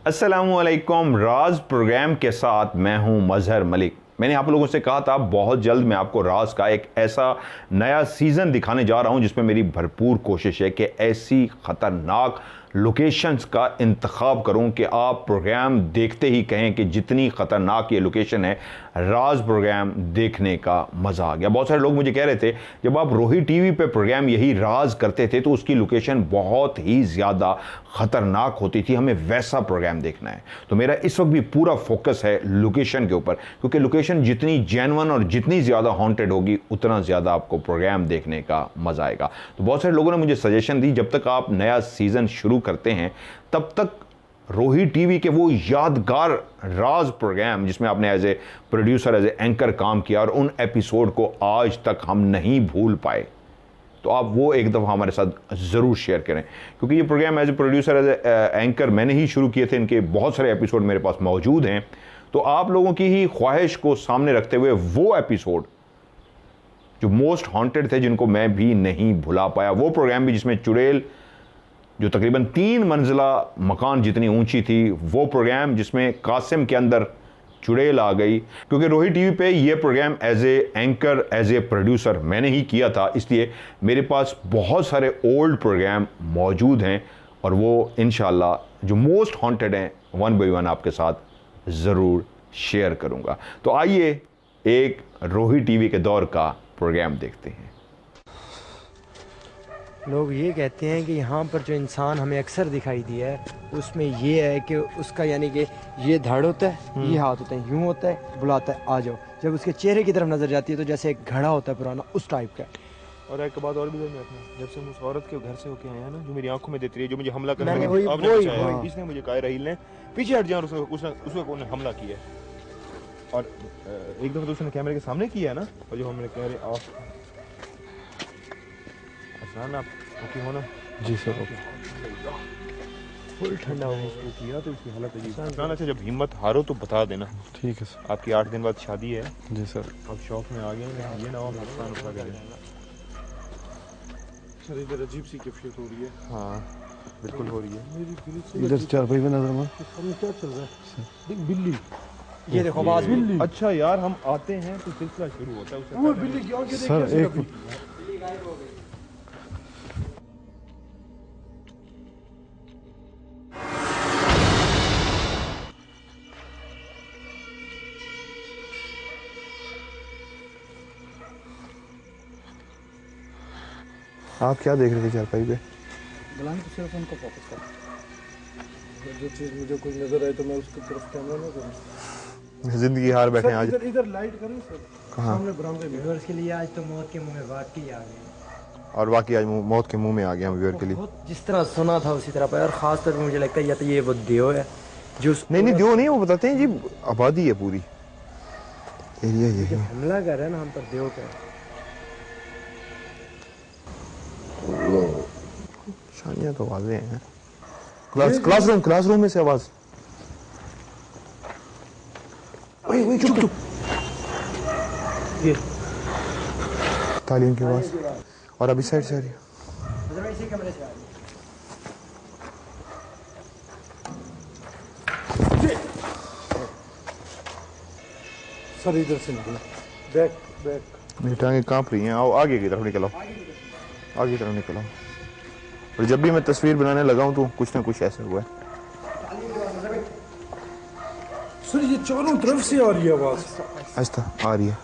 अस्सलामुअलैकुम। राज प्रोग्राम के साथ मैं हूं मजहर मलिक। मैंने आप लोगों से कहा था बहुत जल्द मैं आपको राज का एक ऐसा नया सीज़न दिखाने जा रहा हूं जिसमें मेरी भरपूर कोशिश है कि ऐसी ख़तरनाक लोकेशंस का इंतखाब करूं कि आप प्रोग्राम देखते ही कहें कि जितनी ख़तरनाक ये लोकेशन है, राज प्रोग्राम देखने का मज़ा आ गया। बहुत सारे लोग मुझे कह रहे थे जब आप रोही टीवी पे प्रोग्राम यही राज करते थे तो उसकी लोकेशन बहुत ही ज़्यादा ख़तरनाक होती थी, हमें वैसा प्रोग्राम देखना है। तो मेरा इस वक्त भी पूरा फोकस है लोकेशन के ऊपर, क्योंकि लोकेशन जितनी जेन्युइन और जितनी ज़्यादा हॉन्टेड होगी उतना ज़्यादा आपको प्रोग्राम देखने का मज़ा आएगा। तो बहुत सारे लोगों ने मुझे सजेशन दी जब तक आप नया सीज़न शुरू करते हैं तब तक रोही टीवी के वो यादगार राज प्रोग्राम जिसमें आपने as a producer as a anchor काम किया और उन एपिसोड को आज तक हम नहीं भूल पाए, तो आप वो एक दफ़ा हमारे साथ ज़रूर शेयर करें, क्योंकि ये programme as a producer as a anchor मैंने ही शुरू किए थे। इनके बहुत सारे एपिसोड मेरे पास मौजूद हैं। तो आप लोगों की ही ख्वाहिश को सामने रखते हुए वो एपिसोड जो मोस्ट हॉन्टेड थे, जिनको मैं भी नहीं भुला पाया, वो प्रोग्राम भी जिसमें चुड़ैल जो तकरीबन 3 मंजिला मकान जितनी ऊंची थी, वो प्रोग्राम जिसमें कासिम के अंदर चुड़ैल आ गई। क्योंकि रोही टीवी पे ये programme as a anchor as a producer मैंने ही किया था, इसलिए मेरे पास बहुत सारे ओल्ड प्रोग्राम मौजूद हैं और वो इंशाल्लाह जो मोस्ट हॉन्टेड हैं 1 बाय 1 आपके साथ ज़रूर शेयर करूँगा। तो आइए एक रोही टीवी के दौर का प्रोग्राम देखते हैं। लोग ये कहते हैं कि यहाँ पर जो इंसान हमें अक्सर दिखाई दिया है उसमें ये है कि उसका यानी कि ये धड़ होता है, ये हाथ होता है, यूँ होता है, बुलाता है आ जाओ। जब उसके चेहरे की तरफ नजर जाती है तो जैसे एक घड़ा होता है पुराना, उस टाइप का। और एक बात और भी ध्यान रखना, जब से हम उस औरत के घर से होके आए हैं ना, जो मेरी आंखों में देती रही, जो मुझे हमला करने मैंने लगी, वही- आपने वही- बचाया, हाँ। इसने मुझे कहा राहील ने पीछे हट जा, और उसने हमला किया। और एक दफा तो उसने कैमरे के सामने किया है ना, और जो हमने कह रहे ऑफ असान आप ओके हो ना? जी सर। फुल ठंडा हो उसको किया तो उसकी हालत अजीब। असान अच्छा, जब हिम्मत हारो तो बता देना। ठीक है सर। आपकी 8 दिन बाद शादी है। जी सर। अब शौक में आ गए हैं, ये ना हो नुकसान उठा करें। सर इधर अजीब सी कैफियत हो रही है। हाँ बिल्कुल हो रही है। इधर चारपाई में नजर में क्या चल रहा है? बिल्ली। ये देखो आवाज भी। अच्छा यार, हम आते हैं तो सिलसिला शुरू होता है उससे वो पहले। बिल्ली क्यों सर एक आप क्या देख रहे थे चारपाई पे? गलान तो सिर्फ उनको फोकस कर, जो चीज मुझे कोई नजर आए तो मैं उसकी तरफ कैमरा ना करूं। जिंदगी हार बैठे हैं आज। इधर इधर लाइट करें सर, कहाँ? सामने बरामदे में। व्यूअर्स के लिए आज तो मौत के मुंह में वाकई आ गए। और बाकी आज मौत के मुंह में आ गया हम व्यूअर के लिए। बहुत जिस तरह सुना था उसी तरह पर, और खास तौर पर मुझे लगता है या तो ये वो देव है जो नहीं दियो नहीं, वो बताते हैं जी आबादी है पूरी एरिया ये है। हमला कर रहा है ना हम पर देव का। शानिया तो आवाजें हैं। क्लासरूम में से आवाज। ओए चुप चुप। ये तालीम की आवाज। और अभी साइड से आ रही है। मतलब इसी कमरे से आ रही है। सर इधर से निकला, बैक बैक। मेरी टांगें कांप रही हैं। आओ आगे की तरफ निकलो, आगे की तरफ निकलो। और जब भी मैं तस्वीर बनाने लगा हूं तो कुछ ना कुछ ऐसा हुआ है। सर ये चारों तरफ से आ रही है आवाज, आहिस्ता आ रही है,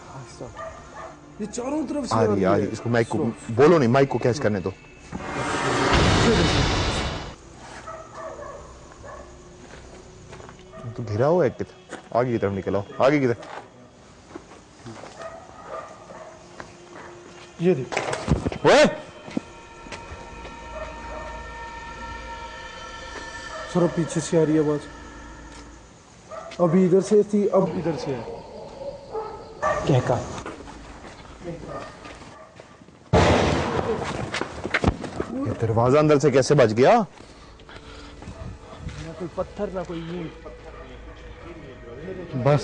ये चारों तरफ से आ रही है। इसको माइक को बोलो नहीं, माइक को कैच करने दो। तो घिरा हुआ है कितना। आगे की तरफ निकलो, आगे की तरफ। ये देखो ओए सर, अब पीछे से आ रही है आवाज। अभी इधर से थी, अब इधर से है। क्या का ये दरवाजा अंदर से कैसे बच गया? ना कोई पत्थर ना कोई यूं। बस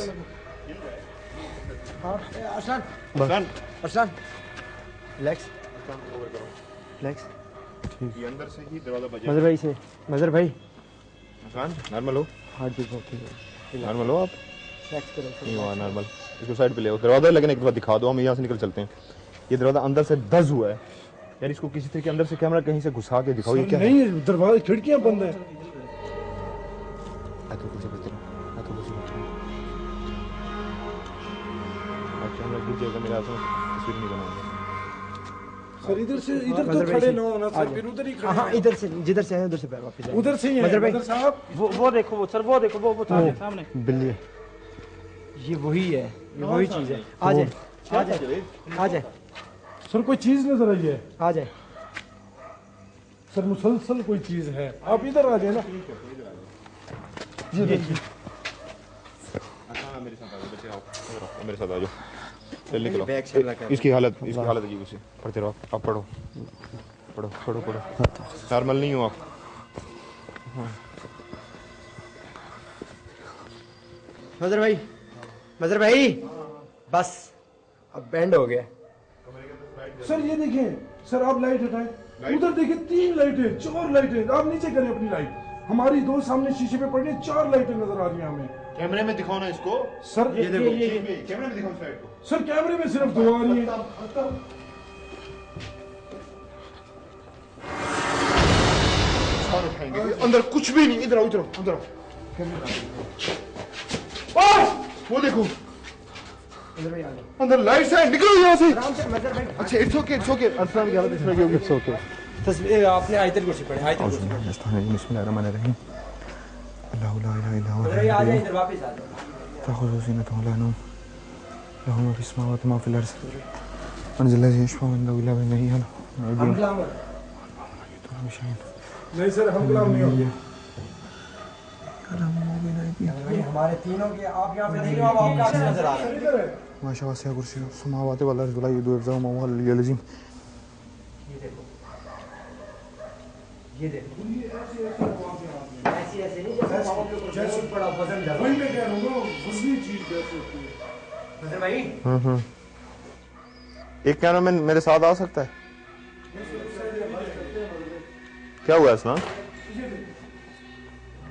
अरसान अरसान रिलैक्स रिलैक्स। ये अंदर से ही दरवाजा बजा। मजर भाई से, मजर भाई आसान नॉर्मल हो। हार्ट बीट बहुत है। नॉर्मल हो आप? चेक करो नहीं हुआ नॉर्मल। इसको साइड पे ले आओ। दरवाजा लेकिन एक बार दिखा दो, हम यहाँ से निकल चलते हैं। ये दरवाजा अंदर से दज हुआ है यार, इसको किसी तरीके अंदर से कैमरा कहीं से घुसा के दिखाओ। ये क्या है? नहीं दरवाजे खिड़कियां बंद है। कैमरा गिर जाएगा मेरे हाथ में, तस्वीर नहीं बनाऊंगा। सर इधर तो खड़े ना होना सर, फिर उधर ही खड़े। हाँ इधर से, जिधर से आए उधर से वापस आए। उधर से ही है मजहर भाई। मजहर साहब। वो देखो वो सर, वो देखो वो सामने बिल्ली, ये वही है, ये वही चीज है। आ जाए आ जाए आ जाए सर, कोई चीज नजर आई है आ जाए सर, मुसलसल कोई चीज है। आप इधर आ जाए ना। ये देखिए मेरे साथ आ जाओ बच्चे, आओ मेरे साथ आ जाओ। चल निकलो। बैग से लगा इसकी हालत अजीब सी। पढ़ते रहो आप, पढ़ो पढ़ो पढ़ो पढ़ो। नॉर्मल नहीं हो आप। मजहर भाई बस अब बैंड हो गया। सर ये देखिए सर, आप लाइट हटाएं। उधर देखिए 3 लाइटें 4 लाइटें। आप नीचे करें अपनी लाइट। हमारी 2 सामने शीशे पे पड़ रही, 4 लाइटें नजर आ रही हैं हमें। कैमरे में दिखाओ ना इसको। सर ये देखो कैमरे में दिखाओ साइड को। सर कैमरे में सिर्फ 2 आ रही है। अंदर कुछ भी नहीं। इधर आओ, इधर आओ, अंदर आओ। वो देखो मजहर भाई आ जाए अंदर लाइट्स है, निकलो यहाँ से। आराम से मजहर भाई। अच्छा it's okay, it's okay. Arsalan की हालत इस तरह की होगी। It's okay. तस्वीर आपने आयतल कुर्सी पढ़े, आयतल कुर्सी पढ़े। बिस्मिल्लाहिर्रहमानिर्रहीम। अल्लाहु ला इलाहा इल्ला मजहर भाई आ जाए इधर वापस आ जाए। तख़ुज़ु ज़ीनतहु ला नूम लहु मा फ़िस समावाति व मा फ़िल अर्ज़ मनज़िल लज़ी यशफ़अउ इंदहु इल्ला बिइज़्निही हम गुलाम हैं। नहीं सर, हम गुलाम नहीं होंगे। ये हमारे तीनों के, आप यहाँ पे नहीं हो, अब आपका अक्स नजर आ रहा है। इधर है। माशा वसिअ कुर्सियुहु समावाति वल अर्ज़ वला युदू हिफ़्ज़ुहु व हुवल अलिय्युल अज़ीम। ये देखो ऐसे ऐसे नहीं जैसे पाँव पे कुछ बहुत बड़ा वजन डाला। वही मैं कह रहा हूँ, वज़नी चीज कैसे होती है। मजहर भाई एक कैमरामैन मेरे साथ आ सकता है? क्या हुआ असलान?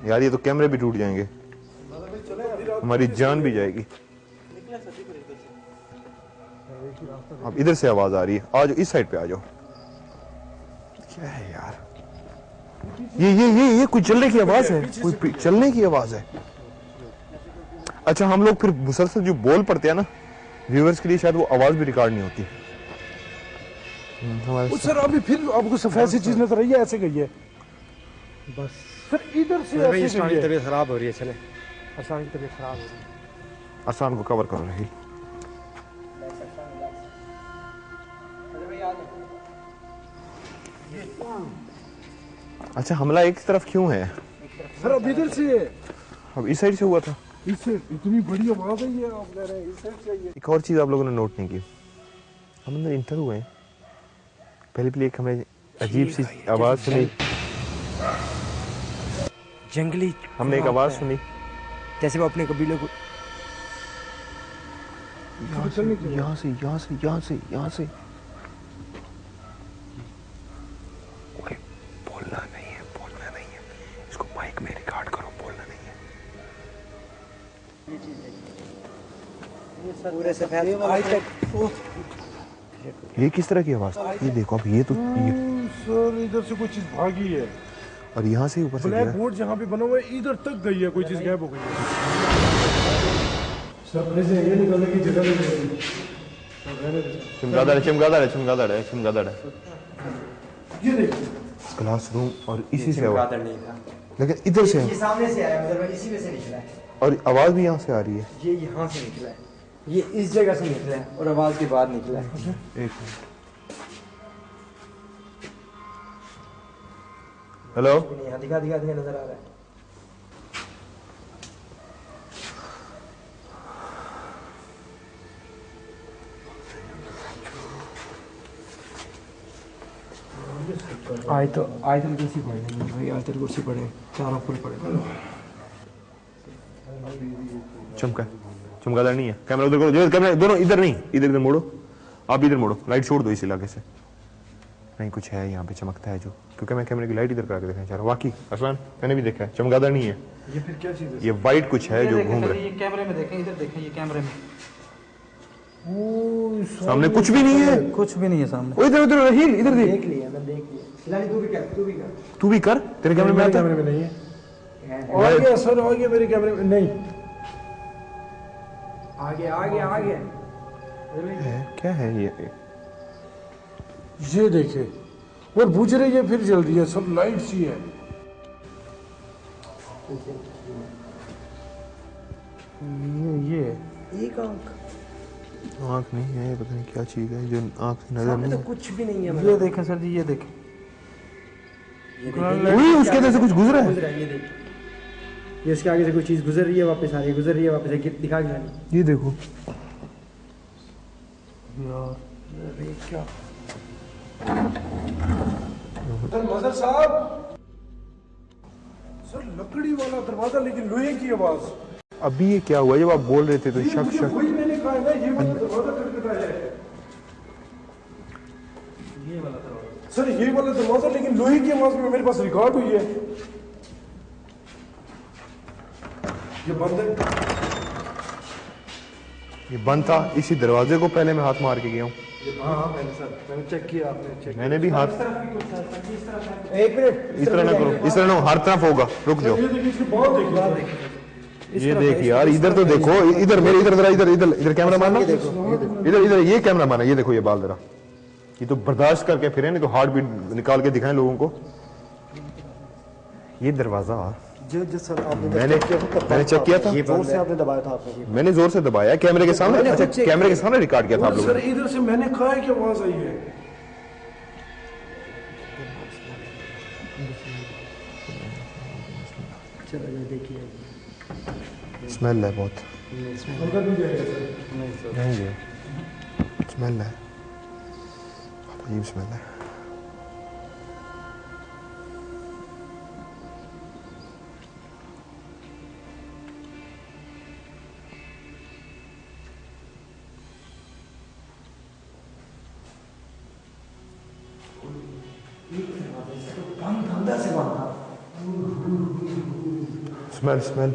यार ये तो कैमरे भी टूट जाएंगे, हमारी जान भी जाएगी। अब इधर से आवाज आ रही है, आ जाओ इस साइड पे आ जाओ। क्या है यार ये कोई चलने की आवाज है, कोई चलने की आवाज है। अच्छा हम लोग फिर मुसलसल जो बोल पड़ते हैं ना व्यूअर्स के लिए, शायद वो आवाज भी रिकॉर्ड नहीं होती। वो सर अभी फिर आपको सफेद सी चीज नजर आई है, ऐसे गई है बस सर, इधर से मजहर भाई ऐसे इरफान गई की है। तबीयत खराब हो रही है, चले इरफान की तबीयत खराब हो रही है। आसान को कवर करो रही। मजहर भाई आ जाए। अच्छा हमला एक तरफ क्यों है? सर अब इधर से है। अब इस साइड से हुआ था। इससे इतनी बड़ी आवाज है, ये आप कह रहे हैं इस साइड से आई है। एक और चीज आप लोगों ने नोट नहीं की, हम अंदर इंटर हुए हैं, पहले एक हमें अजीब सी आवाज सुनी, जंगली हमने एक आवाज सुनी जैसे वो अपने कबीले को यहाँ से ओए, बोलना नहीं है, इसको माइक में रिकॉर्ड करो, बोलना नहीं है। पूरे सफेद आज तक ये किस तरह की आवाज? ये देखो अब ये तो ये, सर इधर से कोई चीज भागी है। और यहाँ से ऊपर से ब्लैक गिरा। बोर्ड जहाँ पे बना हुआ है इधर तक गई है, कोई चीज गायब हो गई है। सर अपने से ये निकलने की जगह नहीं है। चमगादड़ है। ये देखिए क्लासरूम और इसी से आवाज, कादर नहीं था, लेकिन इधर से ये सामने से आया, मतलब इसी में से निकला है। और आवाज भी यहाँ से आ रही है। ये यहाँ से निकला है, ये इस जगह से निकला है और आवाज के बाद निकला है। एक मिनट। हेलो यहाँ दिखा नजर आ रहा है। आयतल कुर्सी पढ़े भाई, आयतल कुर्सी पढ़े, चारों फुल पढ़े। चमगादड़ नहीं है। कैमरा उधर करो, कैमरा दोनों इधर नहीं, इधर मोड़ो, आप इधर मोड़ो, लाइट छोड़ दो इस इलाके से। नहीं कुछ है यहाँ पे चमकता है जो, क्योंकि मैं कैमरे की लाइट इधर करा के देखना चाह रहा हूँ। वाकई अरसलान मैंने भी देखा है, चमगादड़ नहीं है ये फिर क्या चीज़ है? ये, वाइट कुछ है ये जो देखें घूम सर, रहा है। ये कैमरे में देखें, इधर देखें, ये कैमरे में सामने कुछ भी नहीं है। कुछ भी नहीं है सामने। ओ इधर उधर रहील इधर देख, देख लिया, मैं देख लिया। फिलहाल तू भी कर, तू भी कर। तू भी कर, तेरे कैमरे में मेरे आता कैमरे है। में नहीं है। आ गया सर, आ गया मेरे कैमरे में। नहीं आ गया, आ गया, आ गया। है, क्या है ये देखे और बुझ रही है फिर जल रही है, सब लाइट सी है। ये एक आंख, आँख नहीं है, पता नहीं क्या चीज़ है जो आँख से नजर सामने नहीं तो कुछ भी नहीं है। ये देखें सर जी, ये देखें, हुई उसके अंदर से कुछ गुजरा है। गुजर रहा है, ये देख। ये इसके आगे से कोई चीज गुजर रही है, वापस आ रही है, गुजर रही है, वापस आ रही है, दिखा के ये देखो अरे क्या सर मजहर साहब, सर लकड़ी वाला दरवाजा लेकिन लोहे की आवाज। अभी ये क्या हुआ, जब आप बोल रहे थे तो ये शक मुझे शक वही मैंने कहा है ना, ये वाला दरवाजा खटखटा है। सर ये वाला दरवाजा लेकिन लोहे की आवाज में मेरे पास रिकॉर्ड हुई है। ये बंद है। ये बंद था, इसी दरवाजे को पहले मैं हाथ मार के गया हूँ। हाँ मैंने सर, मैंने चेक किया, आपने चेक। मैंने भी हाथ, एक मिनट, इस तरह ना करो, इस तरह ना, हर तरफ होगा, रुक जाओ। ये देखिए, इसकी बहुत देखिए। ये देख यार, इधर तो देखो, इधर मेरे, इधर जरा, इधर इधर इधर कैमरा मारना, इधर इधर ये कैमरा मारना, ये देखो ये बाल जरा, ये तो बर्दाश्त करके फिरे, नहीं तो हार्ट बीट निकाल के दिखाएं लोगों को। ये दरवाजा जो सर आपने मैंने चेक किया था, जोर से आपने दबाया था आपने। मैंने जोर से दबाया कैमरे के सामने। अच्छा कैमरे के सामने रिकॉर्ड किया था आप और लोगों सर ने। इधर से मैंने कहा है कि आवाज आई है। चलो ये देखिए, स्मेल है बहुत, अंदर भी जाएगा सर। नहीं है, स्मेल है, बहुत अजीब स्मेल है। स्मेल स्मेल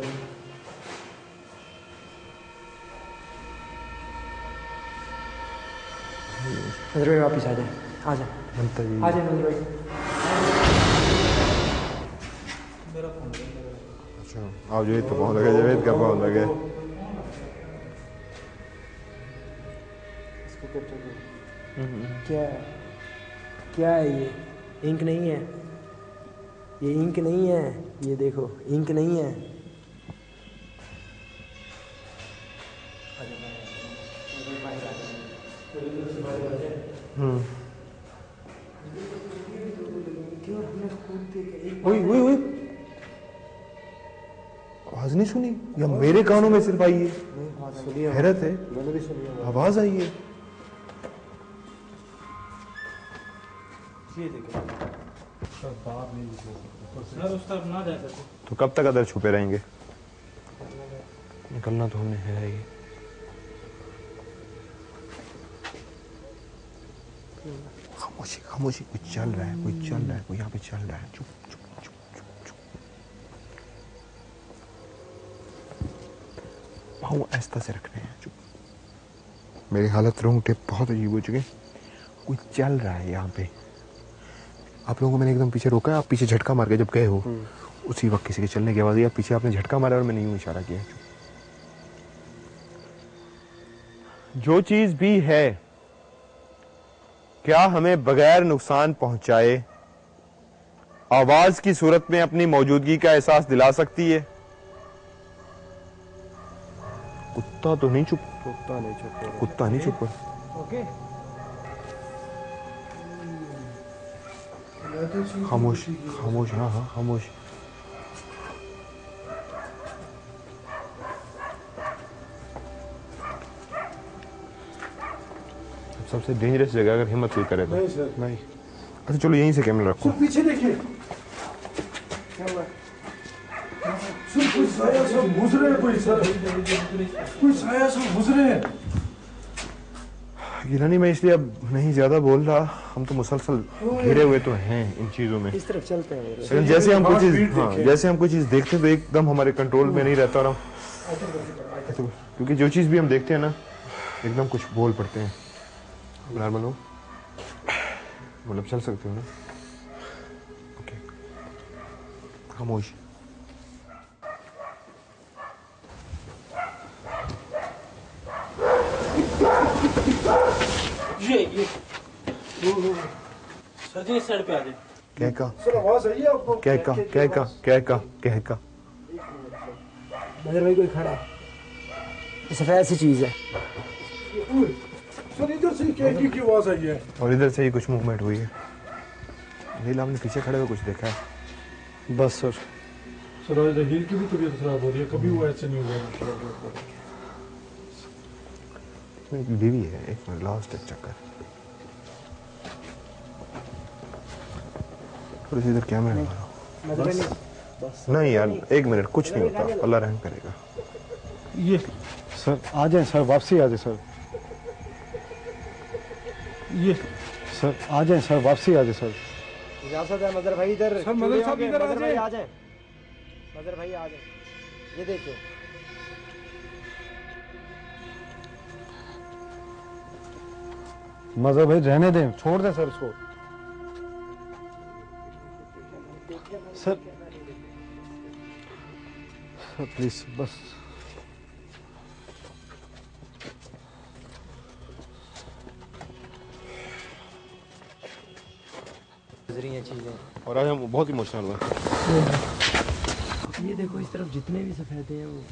नजर भाई वापस आ जाए, आ जाए, बनता ही आ जाए नजर भाई। अच्छा आप जो तो पाँव लगे, जवेद का पाँव लगे। क्या क्या है ये? इंक नहीं है, ये इंक नहीं है, ये देखो इंक नहीं है। आवाज नहीं सुनी या मेरे कानों में सिर्फ आई है? हैरत है, मैंने भी सुनी है। आवाज आई है। सर उस तरफ ना जा सके। तो कब तक अदर छुपे रहेंगे? निकलना तो हमने है ही। खामोशी खामोशी, कुछ चल रहा है, कोई चल रहा है, कोई यहाँ पे चल रहा है। चुप चुप चुप चुप चुप। पाँव ऐसा से रखने हैं, चुप। मेरी हालत रोंगटे बहुत अजीब हो चुके। कोई चल रहा है यहाँ पे। आप लोगों को मैंने एकदम पीछे रोका है, आप पीछे झटका मार के जब गए हो उसी वक्त किसी के चलने की आवाज आई, पीछे आपने झटका मारा और मैंने यूं इशारा किया। जो चीज भी है क्या हमें बगैर नुकसान पहुंचाए आवाज की सूरत में अपनी मौजूदगी का एहसास दिला सकती है? कुत्ता तो नहीं चुप, कुत्ता नहीं चुप, कुत्ता नहीं चुप। ओके। खामोश खामोश, हाँ हाँ खामोश। सबसे डेंजरस जगह अगर हिम्मत कोई करे तो नहीं सर, नहीं। अच्छा चलो यहीं से कैमरा रखो। सर पीछे देखिए, सर कोई साया सब घुस रहे हैं, कोई सर कोई साया सब घुस रहे हैं। गिलानी मैं इसलिए अब नहीं ज्यादा बोल रहा, हम तो मुसलसल घिरे हुए तो हैं इन चीजों में। इस तरफ चलते हैं मेरे। लेकिन जैसे हम कोई चीज, हाँ, जैसे हम कोई चीज देखते हैं तो एकदम हमारे कंट्रोल में नहीं रहता। और हम तो, क्योंकि जो चीज भी हम देखते हैं ना एकदम कुछ बोल पड़ते हैं। नॉर्मल हो, मतलब चल सकते हो ना? ओके, खामोश। ये सर जी इस साइड पे आ जाए। क्या का सर आवाज आई है आपको? क्या का क्या का क्या का क्या का नजर भाई कोई खड़ा है, सफेद सी चीज है। सर इधर से की आवाज आई है। और इधर से ही कुछ मूवमेंट हुई है। नील, हमने पीछे खड़े हुए कुछ देखा है? बस सर। सर आज रहील की भी तबीयत खराब हो रही है, कभी हुआ ऐसे नहीं हुआ। एक बीवी है, एक मिनट, लास्ट एक चक्कर। और इधर कैमरा मारो। नहीं यार, एक मिनट, कुछ नहीं होता, अल्लाह रहम करेगा। ये सर आ जाए सर, वापसी आ जाए सर। ये सर आ जाए सर, वापसी आ जाए सर। इजाजत है मदर भाई इधर। सर, मदर साहब इधर आ मदर भाई जाए। आ जाए। मदर भाई आ जाए। ये देखिए मजहर भाई रहने दें, छोड़ दें सर इसको। सर सर प्लीज बस। नजरिया चीजें। और आज हम बहुत इमोशनल हुए। ये देखो इस तरफ जितने भी सफेदे हैं वो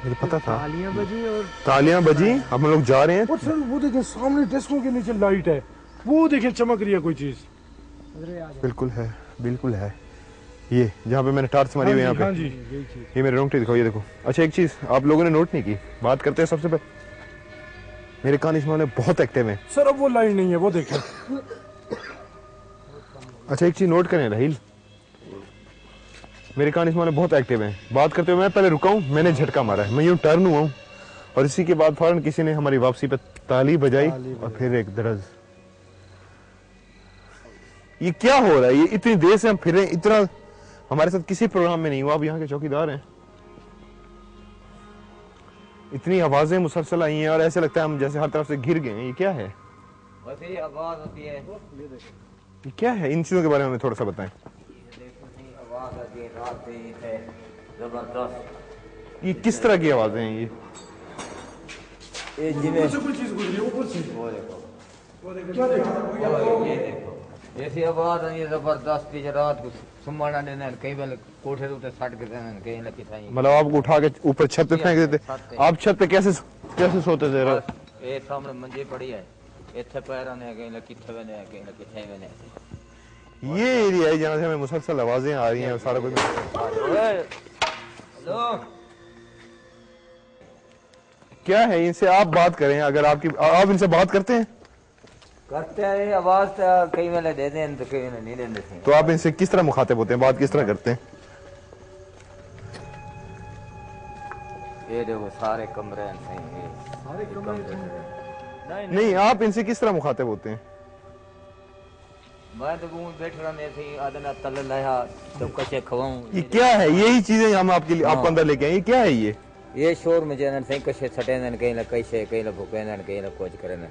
मुझे पता था। तालियां बजी और तालियां बजी, हम लोग जा रहे हैं। और सर वो देखें सामने डेस्कों के नीचे लाइट है, वो देखें चमक रही है कोई चीज। मदर भाई आ जाए। बिल्कुल है, बिल्कुल है। ये जहाँ पे मैंने टार्च मारी हुई है यहाँ हाँ पे, जी। ये मेरे रोंगटे दिखाओ, ये देखो। अच्छा एक चीज आप लोगों ने नोट नहीं की, बात करते हैं सबसे पहले, मेरे कान इस मामले में बहुत एक्टिव हैं। सर अब वो लाइट नहीं है, वो देखें। अच्छा एक चीज नोट करें राहिल, मेरे कान इस मामले में बहुत एक्टिव हैं। बात करते हुए मैं पहले रुका हूँ, मैंने झटका मारा है, मैं यूं टर्न हुआ हूँ और इसी के बाद फौरन किसी ने हमारी वापसी पे ताली बजाई और फिर एक दरज। ये क्या हो रहा है? ये इतनी देर से हम फिर रहे हैं, इतना हमारे साथ किसी प्रोग्राम में नहीं हुआ। आप यहाँ के चौकीदार हैं। इतनी आवाजें मुसलसल आई हैं और ऐसे लगता है हम जैसे हर तरफ से घिर गए हैं। ये क्या है? वैसे आवाज होती है, ये क्या है? इन चीजों के बारे में हमें थोड़ा सा बताएं। आवाज आती है रात है जबरदस्त। ये किस तरह की आवाजें हैं? ये जिन्हें ऊपर से कोई चीज गुजरी ऊपर से। वो देखो, क्या देखा? ये देखो ऐसी आवाज आई है जबरदस्त की रात को सुमाना देना कई बार कोठे के ऊपर सट के देना कहीं लगी था। मतलब आपको उठा के ऊपर छत पे फेंक देते? आप छत पे कैसे सोते थे? ये सामने मंजी पड़ी है, इतने पैर ने कहीं लगी थे बने कहीं लगी थे बने। ये एरिया है जहाँ से हमें मुसलसल आवाजें आ रही हैं और सारा कुछ। हेलो क्या है? इनसे आप बात करें, अगर आप इनसे बात करते हैं करते हैं आवाज तो कई वाले दे दें तो कई वाले नहीं देते थे। तो आप इनसे किस तरह मुखातिब होते हैं, बात किस तरह करते हैं? ये देखो सारे कमरे हैं सही, सारे कमरे नहीं, आप इनसे किस तरह मुखातिब होते हैं? मैं तो वो बैठ रहा नहीं थी आदना तल लाया तो कचे खवाऊं। ये क्या है? यही चीजें हम आपके लिए आपको अंदर लेके आए। ये क्या है? ये शोर में जन सही कचे छटे न कहीं ला कैसे कहीं ला भूखे न कहीं ला कुछ करे न।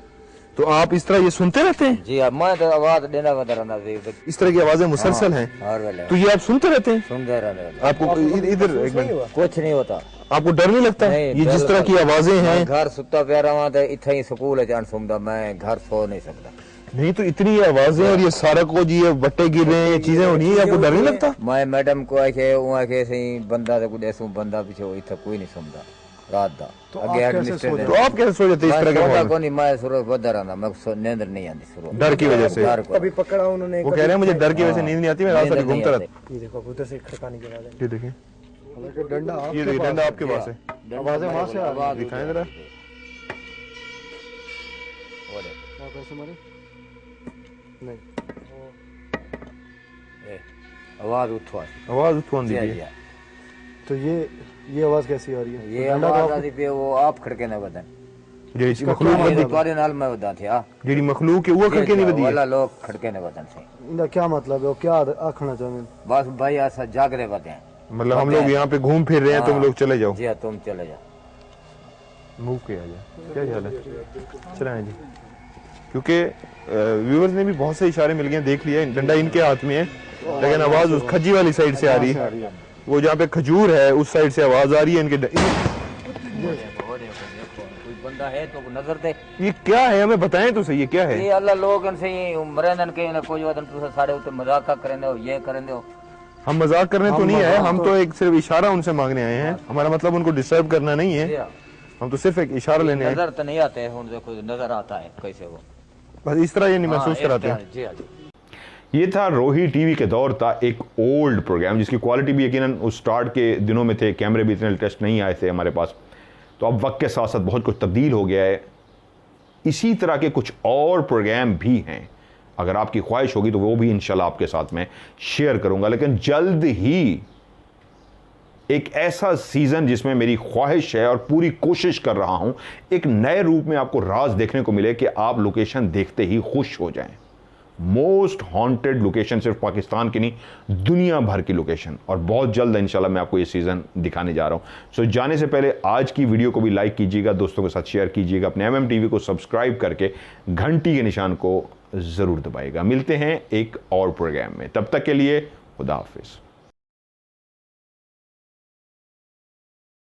तो आप इस तरह ये सुनते रहते हैं? जी अब मैं तो आवाज देना बता रहा था इस तरह की आवाजें मुसलसल हैं, हर वेले तो ये आप सुनते रहते हैं? सुन दे रहा आपको इधर एक मिनट, कुछ नहीं होता। आपको डर नहीं लगता? नहीं, ये जिस डर तरह की आवाजें मैं हैं। घर सुता पे रहा तो इतना ही स्कूल है जान सुनता, मैं घर सो नहीं सकता। नहीं तो इतनी आवाजें और ये सारा कुछ, ये बट्टे गिर रहे हैं, ये चीजें हो रही है, आपको डर नहीं लगता? मैं मैडम को आके वो आके सही बंदा तो कुछ ऐसा बंदा पीछे इतना कोई नहीं सुनता रात दा। तो आप कैसे सो तो आप कैसे सो जाते हैं इस तरह के माहौल में? को नहीं, मैं सुरो बदर रहा मैं नींद नहीं आती सुरो डर की वजह से? डर को कभी पकड़ा उन्होंने। वो कह रहे हैं मुझे डर की वजह से नींद नहीं आती, मैं रात भर घूमता रहता। ये देखो उधर से खड़काने के बाद ये देखें, डंडा ये देखिए डंडा आपके पास है। आवाजें वहां से आवाज दिखाएं जरा। कैसे मारे? नहीं आवाज उठवा आवाज उठवा दीजिए। तो ये आवाज कैसी आ रही है? ये आवाज आती पे वो आप खड़के ना बदन ਜਿਹੜੀ इसका मखलूक क्या मतलब तुम्हारे नाल मैं बता थे ਜਿਹੜੀ मखलूक है वो करके नहीं बदी है वाला लोग खड़के ने बदन से इनका क्या मतलब है वो क्या आखना चाहते हैं बस भाई ऐसा जागरे बते हैं मतलब हम लोग यहाँ पे घूम फिर रहे हैं तुम लोग चले जाओ जी हाँ, तुम चले जाओ मुंह के आ जाए क्या ख्याल है चले आए जी क्योंकि व्यूअर्स ने भी बहुत से इशारे मिल गए देख लिया डंडा इनके हाथ में है लेकिन आवाज उस खजी वाली साइड से आ रही है वो जहाँ पे खजूर है उस साइड से आवाज आ रही है इनके कोई बंदा है तो नजर दे ये क्या है हमें बताएं तो सही ये क्या है ये अल्लाह लोग इनसे मरेंदन के ना कोई वतन तुसे सारे उते मजाक करेंदे हो ये करेंदे हो हम मजाक करने तो नहीं आए हम तो एक सिर्फ इशारा उनसे मांगने आए हैं हमारा मतलब उनको डिस्टर्ब करना नहीं है हम तो सिर्फ एक इशारा लेने आए नजर तो नहीं आते हैं देखो नजर आता है कैसे वो बस इस तरह ये नहीं महसूस कराते हैं जी हाँ जी ये था रोही टीवी के दौर था एक ओल्ड प्रोग्राम जिसकी क्वालिटी भी यकीनन उस स्टार्ट के दिनों में थे कैमरे भी इतने लेटेस्ट नहीं आए थे हमारे पास तो अब वक्त के साथ साथ बहुत कुछ तब्दील हो गया है इसी तरह के कुछ और प्रोग्राम भी हैं अगर आपकी ख्वाहिश होगी तो वो भी इंशाल्लाह आपके साथ में शेयर करूंगा लेकिन जल्द ही एक ऐसा सीजन जिसमें मेरी ख्वाहिश है और पूरी कोशिश कर रहा हूं एक नए रूप में आपको राज देखने को मिले कि आप लोकेशन देखते ही खुश हो जाएं मोस्ट हॉन्टेड लोकेशन सिर्फ पाकिस्तान की नहीं दुनिया भर की लोकेशन और बहुत जल्द इंशाल्लाह मैं आपको ये सीज़न दिखाने जा रहा हूं सो जाने से पहले आज की वीडियो को भी लाइक कीजिएगा दोस्तों के साथ शेयर कीजिएगा अपने MMTV को सब्सक्राइब करके घंटी के निशान को ज़रूर दबाइएगा मिलते हैं एक और प्रोग्राम में तब तक के लिए खुदा हाफिज़